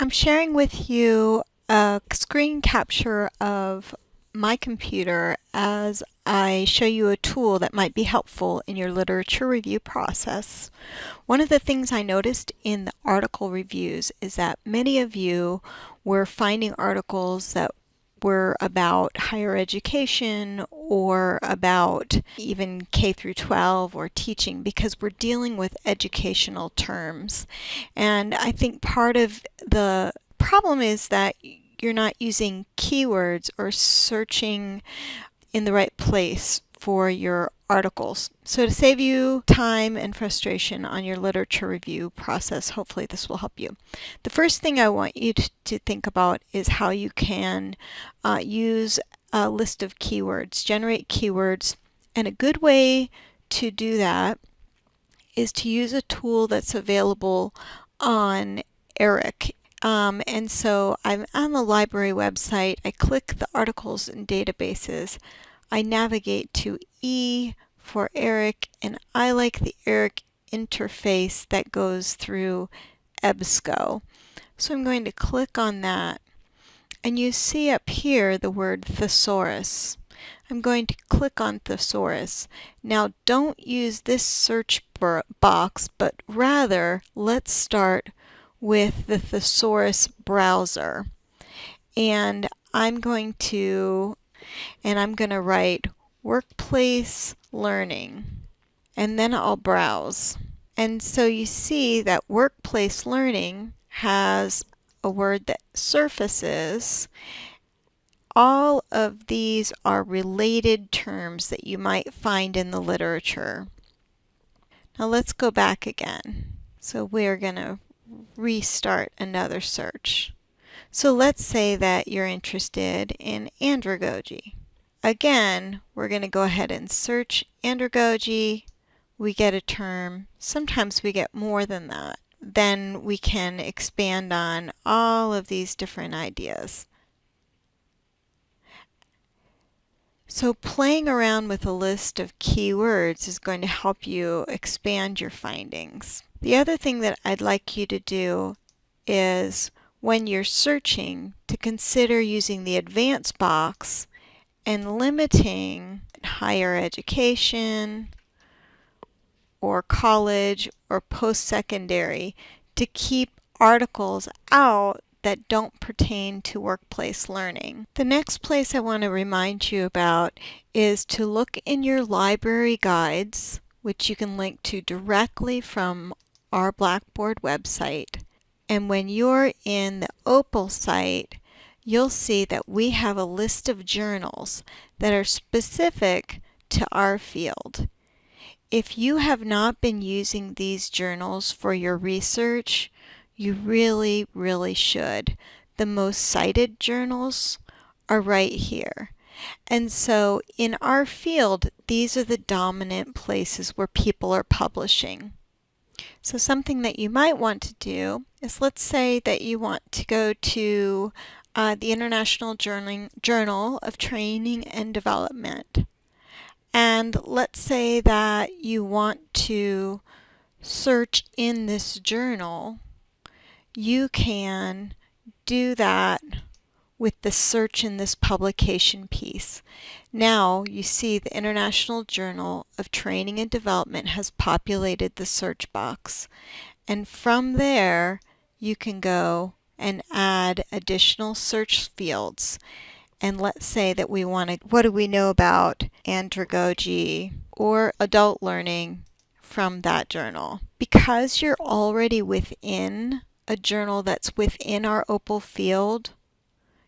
I'm sharing with you a screen capture of my computer as I show you a tool that might be helpful in your literature review process. One of the things I noticed in the article reviews is that many of you were finding articles that were about higher education or about even K through 12 or teaching, because we're dealing with educational terms. And I think part of the problem is that you're not using keywords or searching in the right place for your articles. So to save you time and frustration on your literature review process, hopefully this will help you. The first thing I want you to think about is how you can use a list of keywords, generate keywords, and a good way to do that is to use a tool that's available on ERIC. And so I'm on the library website. I click the articles and databases. I navigate to E for ERIC, and I like the ERIC interface that goes through EBSCO. So I'm going to click on that, and you see up here the word thesaurus. I'm going to click on thesaurus. Now don't use this search box, but rather let's start with the thesaurus browser. And I'm going to write workplace learning, and then I'll browse. And so you see that workplace learning has a word that surfaces. All of these are related terms that you might find in the literature. Now let's go back again. So we're going to restart another search. So let's say that you're interested in andragogy. Again, we're going to go ahead and search andragogy. We get a term. Sometimes we get more than that. Then we can expand on all of these different ideas. So playing around with a list of keywords is going to help you expand your findings. The other thing that I'd like you to do is, when you're searching, to consider using the advanced box and limiting higher education or college or post-secondary to keep articles out that don't pertain to workplace learning. The next place I want to remind you about is to look in your library guides, which you can link to directly from our Blackboard website. And when you're in the OPWL site, you'll see that we have a list of journals that are specific to our field. If you have not been using these journals for your research, you really, really should. The most cited journals are right here. And so in our field, these are the dominant places where people are publishing. So something that you might want to do is, let's say that you want to go to the International Journal of Training and Development. And let's say that you want to search in this journal. You can do that with the search in this publication piece. Now you see the International Journal of Training and Development has populated the search box. And from there you can go and add additional search fields. And let's say that we want to, what do we know about andragogy or adult learning from that journal? Because you're already within a journal that's within our OPWL field,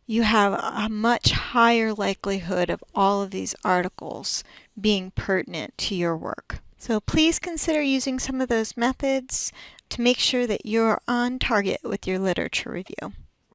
you have a much higher likelihood of all of these articles being pertinent to your work. So please consider using some of those methods to make sure that you're on target with your literature review.